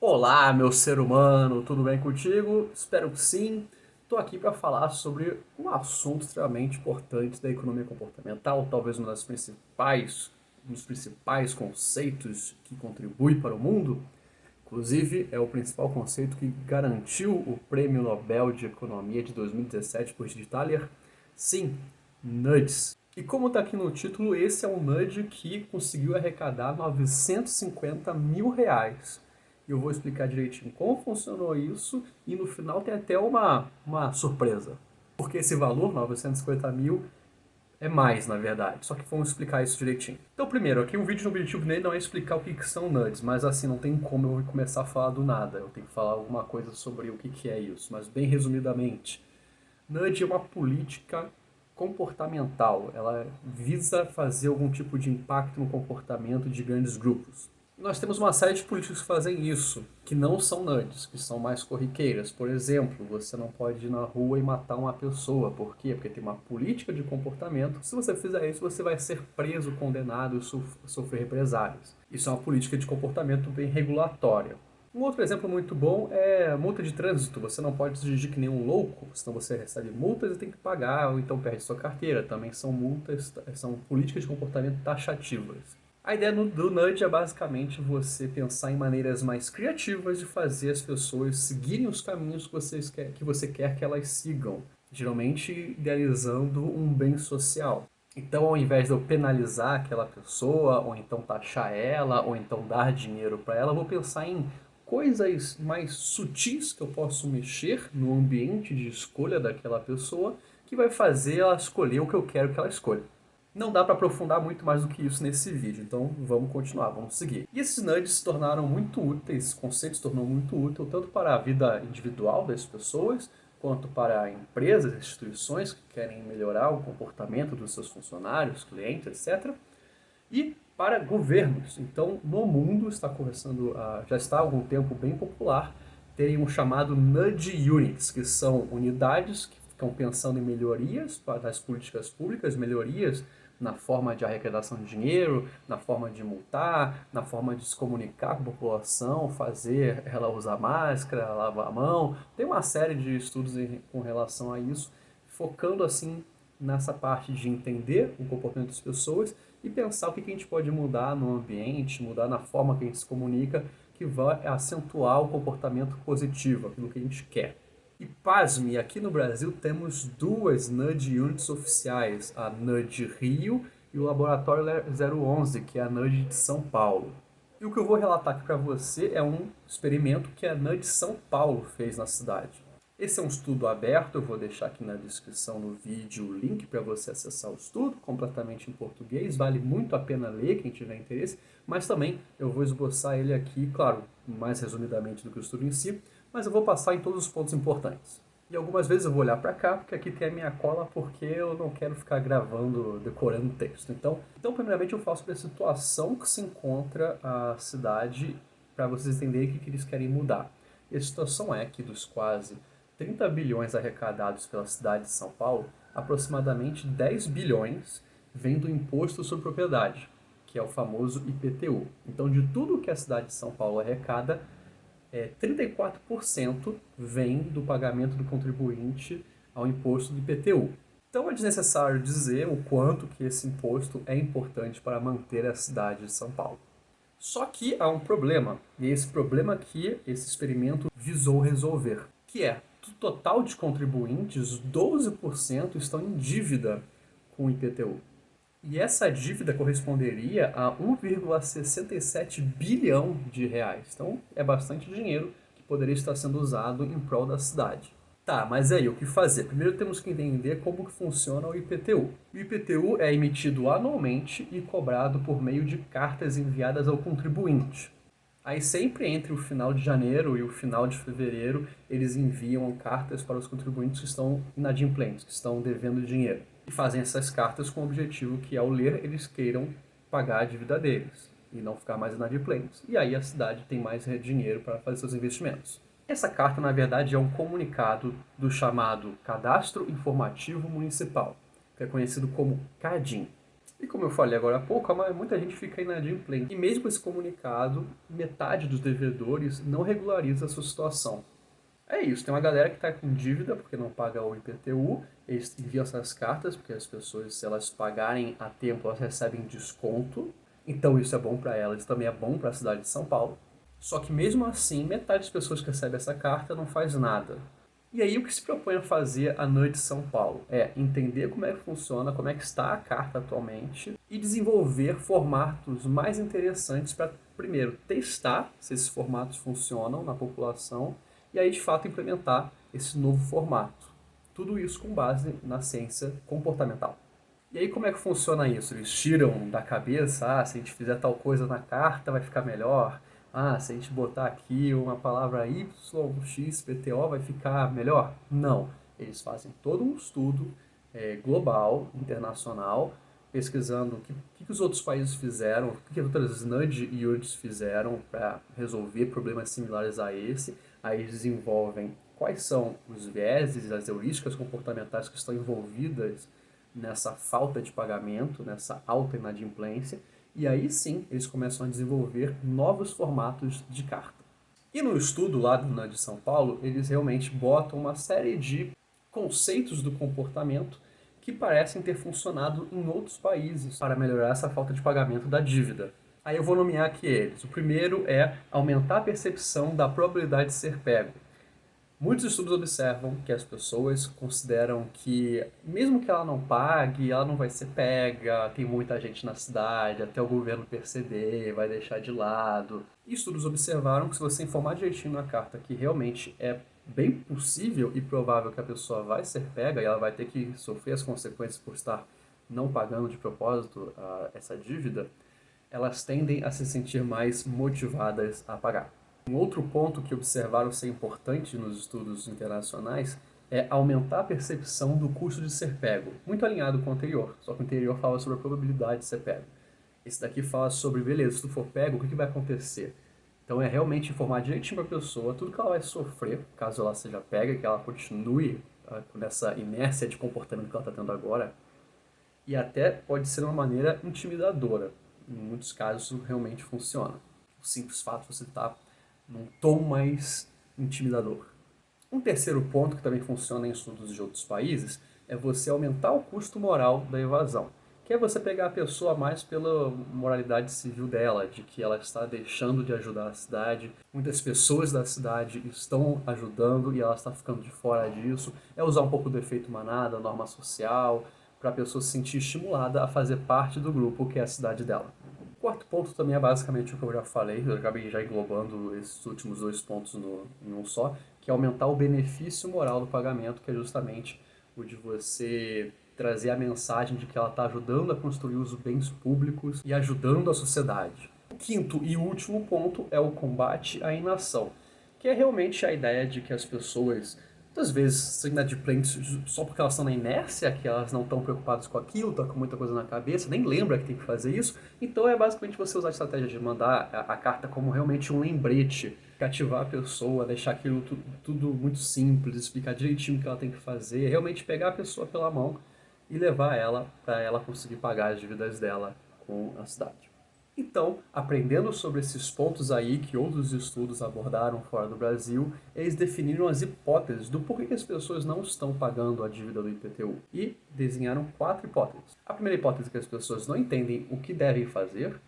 Olá, meu ser humano, tudo bem contigo? Espero que sim. Estou aqui para falar sobre um assunto extremamente importante da economia comportamental, talvez um dos principais conceitos que contribui para o mundo. Inclusive, é o principal conceito que garantiu o Prêmio Nobel de Economia de 2017 por Richard Thaler. Sim, nudges. E como está aqui no título, esse é um nudge que conseguiu arrecadar 950 mil reais. E eu vou explicar direitinho como funcionou isso e no final tem até uma surpresa. Porque esse valor, 950 mil, é mais, na verdade. Só que vamos explicar isso direitinho. Então, primeiro, aqui o vídeo, no objetivo dele não é explicar o que são nudes, mas assim, não tem como eu começar a falar do nada. Eu tenho que falar alguma coisa sobre o que é isso. Mas bem resumidamente, nudge é uma política comportamental. Ela visa fazer algum tipo de impacto no comportamento de grandes grupos. Nós temos uma série de políticas que fazem isso, que não são nudges, que são mais corriqueiras. Por exemplo, você não pode ir na rua e matar uma pessoa. Por quê? Porque tem uma política de comportamento. Se você fizer isso, você vai ser preso, condenado e sofrer represálias. Isso é uma política de comportamento bem regulatória. Um outro exemplo muito bom é multa de trânsito. Você não pode dirigir que nem um louco, senão você recebe multas e tem que pagar, ou então perde sua carteira. Também são multas, são políticas de comportamento taxativas. A ideia do nudge é basicamente você pensar em maneiras mais criativas de fazer as pessoas seguirem os caminhos que você quer que elas sigam, geralmente idealizando um bem social. Então, ao invés de eu penalizar aquela pessoa, ou então taxar ela, ou então dar dinheiro para ela, eu vou pensar em coisas mais sutis que eu posso mexer no ambiente de escolha daquela pessoa que vai fazer ela escolher o que eu quero que ela escolha. Não dá para aprofundar muito mais do que isso nesse vídeo, então vamos continuar, vamos seguir. E esses nudges se tornaram muito úteis, esse conceito se tornou muito útil tanto para a vida individual das pessoas, quanto para empresas, instituições que querem melhorar o comportamento dos seus funcionários, clientes, etc. E para governos. Então, no mundo já está há algum tempo bem popular, terem um chamado Nudge Units, que são unidades que ficam pensando em melhorias para as políticas públicas, melhorias na forma de arrecadação de dinheiro, na forma de multar, na forma de se comunicar com a população, fazer ela usar máscara, lavar a mão. Tem uma série de estudos com relação a isso, focando assim nessa parte de entender o comportamento das pessoas e pensar o que a gente pode mudar no ambiente, mudar na forma que a gente se comunica, que vai acentuar o comportamento positivo, aquilo que a gente quer. E pasme, aqui no Brasil temos duas Nudge Units oficiais, a Nudge Rio e o Laboratório 011, que é a Nudge de São Paulo. E o que eu vou relatar aqui para você é um experimento que a Nudge São Paulo fez na cidade. Esse é um estudo aberto, eu vou deixar aqui na descrição do vídeo o link para você acessar o estudo, completamente em português, vale muito a pena ler quem tiver interesse, mas também eu vou esboçar ele aqui, claro, mais resumidamente do que o estudo em si, mas eu vou passar em todos os pontos importantes. E algumas vezes eu vou olhar para cá, porque aqui tem a minha cola, porque eu não quero ficar gravando, decorando texto. Então primeiramente eu falo sobre a situação que se encontra a cidade, para vocês entenderem o que eles querem mudar. E a situação é que dos quase 30 bilhões arrecadados pela cidade de São Paulo, aproximadamente 10 bilhões vem do Imposto sobre Propriedade, que é o famoso IPTU. Então, de tudo que a cidade de São Paulo arrecada, 34% vem do pagamento do contribuinte ao imposto do IPTU. Então é desnecessário dizer o quanto que esse imposto é importante para manter a cidade de São Paulo. Só que há um problema, e é esse problema que esse experimento visou resolver, que é, do total de contribuintes, 12% estão em dívida com o IPTU. E essa dívida corresponderia a 1,67 bilhão de reais. Então é bastante dinheiro que poderia estar sendo usado em prol da cidade. Tá, mas aí, o que fazer? Primeiro temos que entender como que funciona o IPTU. O IPTU é emitido anualmente e cobrado por meio de cartas enviadas ao contribuinte. Aí sempre entre o final de janeiro e o final de fevereiro, eles enviam cartas para os contribuintes que estão inadimplentes, que estão devendo dinheiro. E fazem essas cartas com o objetivo que, ao ler, eles queiram pagar a dívida deles e não ficar mais inadimplentes. E aí a cidade tem mais dinheiro para fazer seus investimentos. Essa carta, na verdade, é um comunicado do chamado Cadastro Informativo Municipal, que é conhecido como CADIM. E como eu falei agora há pouco, muita gente fica inadimplente. E mesmo esse comunicado, metade dos devedores não regulariza a sua situação. É isso, tem uma galera que está com dívida porque não paga o IPTU, eles enviam essas cartas, porque as pessoas, se elas pagarem a tempo, elas recebem desconto, então isso é bom para elas, também é bom para a cidade de São Paulo. Só que mesmo assim, metade das pessoas que recebem essa carta não faz nada. E aí o que se propõe a fazer a Noite de São Paulo é entender como é que funciona, como é que está a carta atualmente e desenvolver formatos mais interessantes para, primeiro, testar se esses formatos funcionam na população e aí de fato implementar esse novo formato. Tudo isso com base na ciência comportamental. E aí como é que funciona isso? Eles tiram da cabeça, se a gente fizer tal coisa na carta vai ficar melhor. Se a gente botar aqui uma palavra YXPTO vai ficar melhor? Não. Eles fazem todo um estudo global, internacional, pesquisando o que os outros países fizeram, o que outras nudge units fizeram para resolver problemas similares a esse. Aí eles desenvolvem quais são os vieses, as heurísticas comportamentais que estão envolvidas nessa falta de pagamento, nessa alta inadimplência, e aí sim eles começam a desenvolver novos formatos de carta. E no estudo lá de São Paulo, eles realmente botam uma série de conceitos do comportamento que parecem ter funcionado em outros países para melhorar essa falta de pagamento da dívida. Aí eu vou nomear aqui eles. O primeiro é aumentar a percepção da probabilidade de ser pego. Muitos estudos observam que as pessoas consideram que, mesmo que ela não pague, ela não vai ser pega, tem muita gente na cidade, até o governo perceber, vai deixar de lado. E estudos observaram que se você informar direitinho na carta que realmente é bem possível e provável que a pessoa vai ser pega e ela vai ter que sofrer as consequências por estar não pagando de propósito essa dívida, elas tendem a se sentir mais motivadas a pagar. Um outro ponto que observaram ser importante nos estudos internacionais é aumentar a percepção do custo de ser pego, muito alinhado com o anterior, só que o anterior fala sobre a probabilidade de ser pego. Esse daqui fala sobre, beleza, se tu for pego, o que vai acontecer? Então é realmente informar direitinho para a pessoa tudo que ela vai sofrer, caso ela seja pega, que ela continue com essa inércia de comportamento que ela está tendo agora, e até pode ser uma maneira intimidadora. Em muitos casos isso realmente funciona. O simples fato de você estar num tom mais intimidador. Um terceiro ponto que também funciona em estudos de outros países é você aumentar o custo moral da evasão, que é você pegar a pessoa mais pela moralidade civil dela, de que ela está deixando de ajudar a cidade, muitas pessoas da cidade estão ajudando e ela está ficando de fora disso, é usar um pouco do efeito manada, norma social, para a pessoa se sentir estimulada a fazer parte do grupo que é a cidade dela. O quarto ponto também é basicamente o que eu já falei, eu acabei já englobando esses últimos dois pontos em um só, que é aumentar o benefício moral do pagamento, que é justamente o de você trazer a mensagem de que ela está ajudando a construir os bens públicos e ajudando a sociedade. O quinto e último ponto é o combate à inação, que é realmente a ideia de que as pessoas muitas vezes são inadimplentes só porque elas estão na inércia, que elas não estão preocupadas com aquilo, estão com muita coisa na cabeça, nem lembra que tem que fazer isso. Então é basicamente você usar a estratégia de mandar a carta como realmente um lembrete, cativar a pessoa, deixar aquilo tudo muito simples, explicar direitinho o que ela tem que fazer, realmente pegar a pessoa pela mão e levar ela para ela conseguir pagar as dívidas dela com a cidade. Então, aprendendo sobre esses pontos aí que outros estudos abordaram fora do Brasil, eles definiram as hipóteses do porquê que as pessoas não estão pagando a dívida do IPTU e desenharam 4 hipóteses. A primeira hipótese é que as pessoas não entendem o que devem fazer,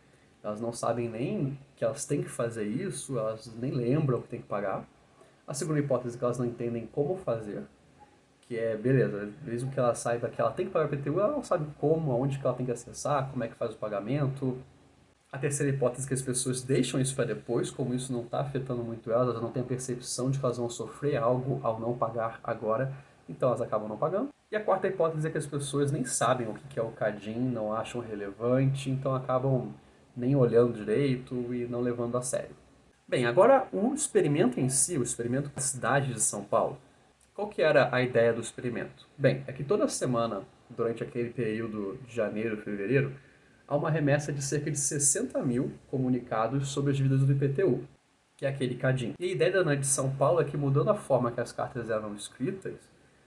elas não sabem nem que elas têm que fazer isso, elas nem lembram que tem que pagar. A segunda hipótese é que elas não entendem como fazer, que é, beleza, mesmo que ela saiba que ela tem que pagar o IPTU, ela não sabe como, aonde que ela tem que acessar, como é que faz o pagamento. A terceira hipótese é que as pessoas deixam isso para depois, como isso não está afetando muito elas, elas não têm a percepção de que elas vão sofrer algo ao não pagar agora, então elas acabam não pagando. E a quarta hipótese é que as pessoas nem sabem o que é o CADIM, não acham relevante, então acabam nem olhando direito e não levando a sério. Bem, agora o experimento em si, o experimento da cidade de São Paulo, qual que era a ideia do experimento? Bem, é que toda semana, durante aquele período de janeiro, fevereiro, há uma remessa de cerca de 60 mil comunicados sobre as dívidas do IPTU, que é aquele CADIM. E a ideia da Noite de São Paulo é que, mudando a forma que as cartas eram escritas,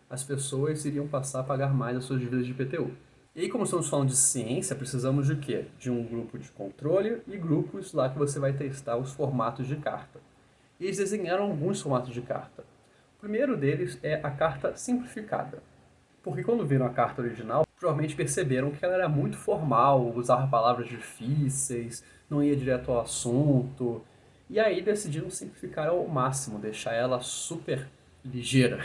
as pessoas iriam passar a pagar mais as suas dívidas de IPTU. E aí, como estamos falando de ciência, precisamos de quê? De um grupo de controle e grupos lá que você vai testar os formatos de carta. E eles desenharam alguns formatos de carta. O primeiro deles é a carta simplificada. Porque quando viram a carta original, provavelmente perceberam que ela era muito formal, usava palavras difíceis, não ia direto ao assunto. E aí decidiram simplificar ao máximo, deixar ela super ligeira.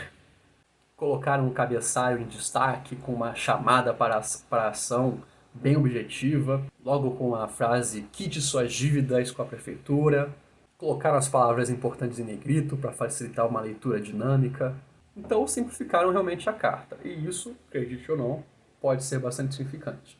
Colocaram um cabeçalho em destaque com uma chamada para a ação bem objetiva, logo com a frase quite suas dívidas com a prefeitura. Colocaram as palavras importantes em negrito para facilitar uma leitura dinâmica. Então simplificaram realmente a carta, e isso, acredite ou não, pode ser bastante significante.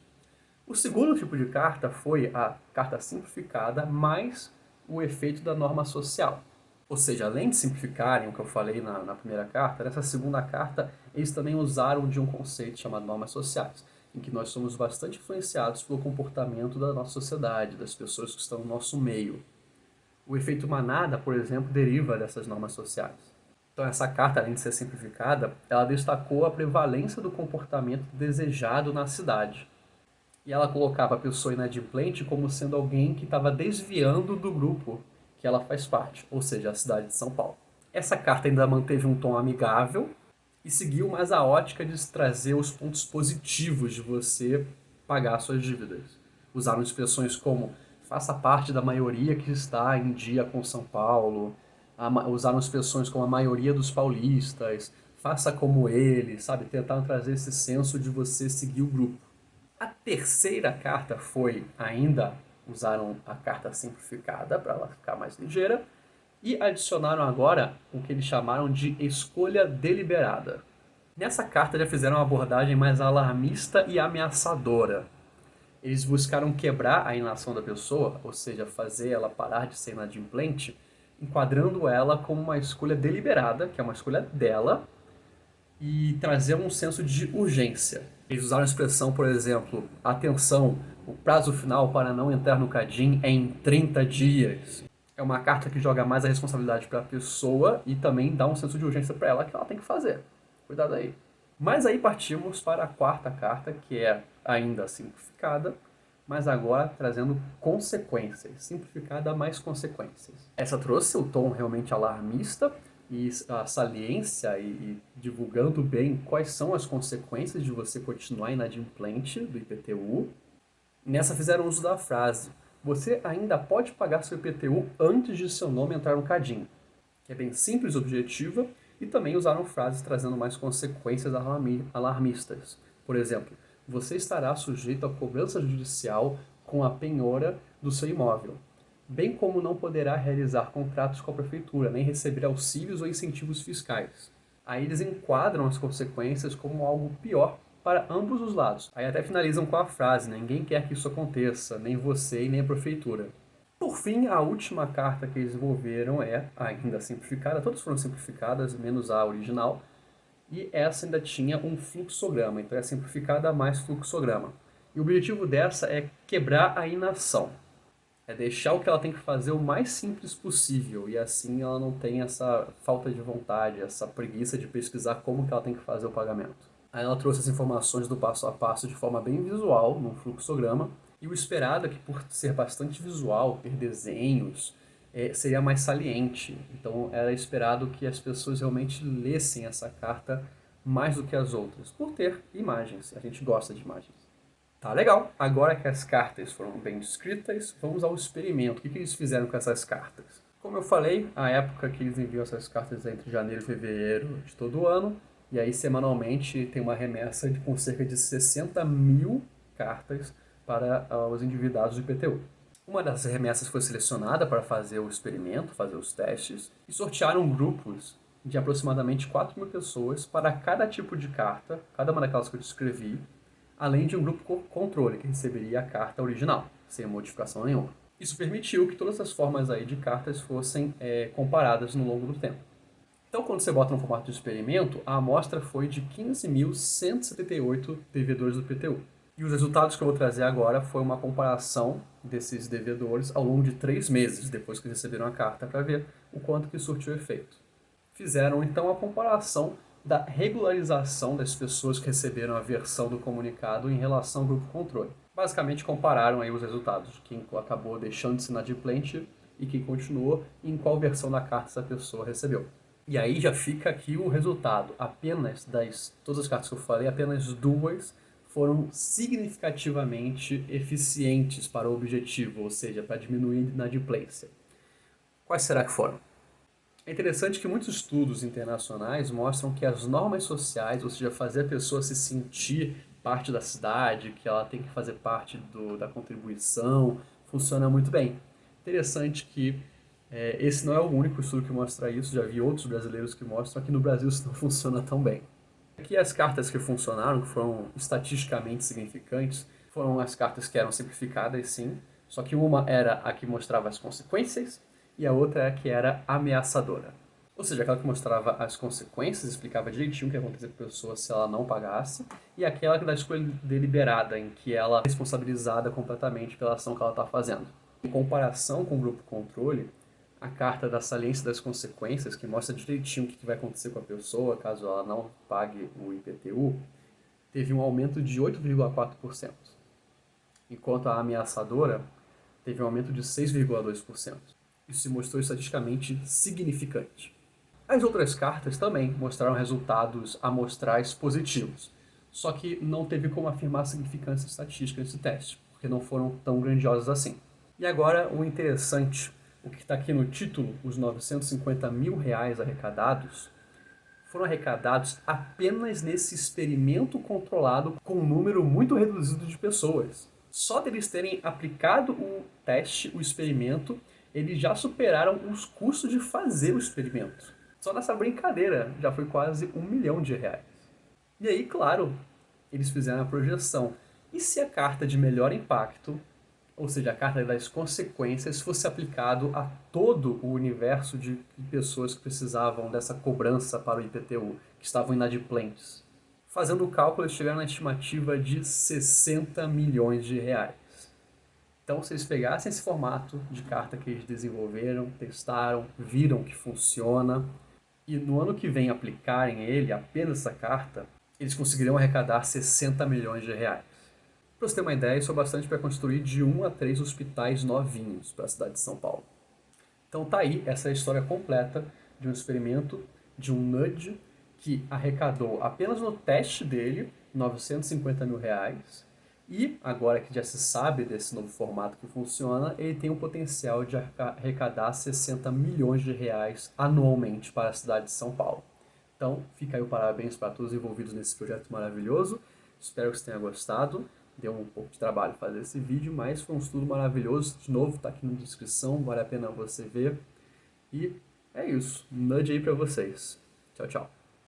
O segundo tipo de carta foi a carta simplificada mais o efeito da norma social. Ou seja, além de simplificarem o que eu falei na primeira carta, nessa segunda carta eles também usaram de um conceito chamado normas sociais, em que nós somos bastante influenciados pelo comportamento da nossa sociedade, das pessoas que estão no nosso meio. O efeito manada, por exemplo, deriva dessas normas sociais. Então essa carta, além de ser simplificada, ela destacou a prevalência do comportamento desejado na cidade. E ela colocava a pessoa inadimplente como sendo alguém que estava desviando do grupo que ela faz parte, ou seja, a cidade de São Paulo. Essa carta ainda manteve um tom amigável e seguiu mais a ótica de trazer os pontos positivos de você pagar suas dívidas. Usaram expressões como faça parte da maioria que está em dia com São Paulo, usaram expressões como a maioria dos paulistas, faça como ele, sabe? Tentaram trazer esse senso de você seguir o grupo. A terceira carta foi ainda, usaram a carta simplificada para ela ficar mais ligeira, e adicionaram agora o que eles chamaram de escolha deliberada. Nessa carta já fizeram uma abordagem mais alarmista e ameaçadora. Eles buscaram quebrar a inação da pessoa, ou seja, fazer ela parar de ser inadimplente, enquadrando ela como uma escolha deliberada, que é uma escolha dela, e trazer um senso de urgência. Eles usaram a expressão, por exemplo, atenção, o prazo final para não entrar no Cadin é em 30 dias. É uma carta que joga mais a responsabilidade para a pessoa e também dá um senso de urgência para ela que ela tem que fazer. Cuidado aí. Mas aí partimos para a quarta carta, que é ainda simplificada, mas agora trazendo consequências. Simplificada mais consequências. Essa trouxe o tom realmente alarmista e a saliência e divulgando bem quais são as consequências de você continuar inadimplente do IPTU. Nessa fizeram uso da frase: você ainda pode pagar seu IPTU antes de seu nome entrar no Cadinho, que é bem simples e objetiva, e também usaram frases trazendo mais consequências alarmistas. Por exemplo, você estará sujeito a cobrança judicial com a penhora do seu imóvel, bem como não poderá realizar contratos com a prefeitura, nem receber auxílios ou incentivos fiscais. Aí eles enquadram as consequências como algo pior para ambos os lados. Aí até finalizam com a frase: ninguém quer que isso aconteça, nem você e nem a prefeitura. Por fim, a última carta que eles desenvolveram é ainda simplificada, todas foram simplificadas, menos a original, e essa ainda tinha um fluxograma, então é simplificada mais fluxograma. E o objetivo dessa é quebrar a inação. É deixar o que ela tem que fazer o mais simples possível, e assim ela não tem essa falta de vontade, essa preguiça de pesquisar como que ela tem que fazer o pagamento. Aí ela trouxe as informações do passo a passo de forma bem visual, num fluxograma, e o esperado é que, por ser bastante visual, ter desenhos, seria mais saliente. Então era esperado que as pessoas realmente lessem essa carta mais do que as outras, por ter imagens. A gente gosta de imagens. Tá legal. Agora que as cartas foram bem descritas, vamos ao experimento. O que eles fizeram com essas cartas? Como eu falei, a época que eles enviam essas cartas é entre janeiro e fevereiro de todo ano. E aí, semanalmente, tem uma remessa com cerca de 60 mil cartas para os endividados do IPTU. Uma dessas remessas foi selecionada para fazer o experimento, fazer os testes, e sortearam grupos de aproximadamente 4 mil pessoas para cada tipo de carta, cada uma daquelas que eu descrevi, além de um grupo controle, que receberia a carta original, sem modificação nenhuma. Isso permitiu que todas as formas aí de cartas fossem comparadas no longo do tempo. Então, quando você bota no formato de experimento, a amostra foi de 15.178 devedores do IPTU. E os resultados que eu vou trazer agora foi uma comparação desses devedores ao longo de 3 meses, depois que receberam a carta, para ver o quanto que surtiu efeito. Fizeram, então, a comparação da regularização das pessoas que receberam a versão do comunicado em relação ao grupo controle. Basicamente compararam aí os resultados de quem acabou deixando de ser inadimplente e quem continuou e em qual versão da carta essa pessoa recebeu. E aí já fica aqui o resultado. Apenas todas as cartas que eu falei, apenas 2 foram significativamente eficientes para o objetivo, ou seja, para diminuir a inadimplência. Quais será que foram? É interessante que muitos estudos internacionais mostram que as normas sociais, ou seja, fazer a pessoa se sentir parte da cidade, que ela tem que fazer parte da contribuição, funciona muito bem. Interessante que esse não é o único estudo que mostra isso, já vi outros brasileiros que mostram que no Brasil isso não funciona tão bem. Aqui as cartas que funcionaram, que foram estatisticamente significantes, foram as cartas que eram simplificadas, sim, só que uma era a que mostrava as consequências e a outra é a que era ameaçadora. Ou seja, aquela que mostrava as consequências, explicava direitinho o que ia acontecer com a pessoa se ela não pagasse, e aquela da escolha deliberada, em que ela é responsabilizada completamente pela ação que ela está fazendo. Em comparação com o grupo controle, a carta da saliência das consequências, que mostra direitinho o que vai acontecer com a pessoa caso ela não pague o IPTU, teve um aumento de 8,4%, enquanto a ameaçadora teve um aumento de 6,2%. Isso se mostrou estatisticamente significante. As outras cartas também mostraram resultados amostrais positivos, só que não teve como afirmar significância estatística nesse teste, porque não foram tão grandiosas assim. E agora o interessante, o que está aqui no título, os 950 mil reais arrecadados, foram arrecadados apenas nesse experimento controlado com um número muito reduzido de pessoas. Só deles terem aplicado o teste, o experimento, eles já superaram os custos de fazer o experimento. Só nessa brincadeira já foi quase R$ 1 milhão. E aí, claro, eles fizeram a projeção. E se a carta de melhor impacto, ou seja, a carta das consequências, fosse aplicado a todo o universo de pessoas que precisavam dessa cobrança para o IPTU, que estavam inadimplentes? Fazendo o cálculo, eles chegaram na estimativa de 60 milhões de reais. Então, se eles pegassem esse formato de carta que eles desenvolveram, testaram, viram que funciona, e no ano que vem aplicarem ele, apenas essa carta, eles conseguiriam arrecadar 60 milhões de reais. Para você ter uma ideia, isso é bastante para construir de 1 a 3 hospitais novinhos para a cidade de São Paulo. Então tá aí, essa é a história completa de um experimento, de um nudge que arrecadou apenas no teste dele 950 mil reais. E agora que já se sabe desse novo formato que funciona, ele tem o potencial de arrecadar 60 milhões de reais anualmente para a cidade de São Paulo. Então fica aí o parabéns para todos envolvidos nesse projeto maravilhoso. Espero que você tenha gostado. Deu um pouco de trabalho fazer esse vídeo, mas foi um estudo maravilhoso. De novo, tá aqui na descrição, vale a pena você ver. E é isso. Um nudge aí pra vocês. Tchau, tchau.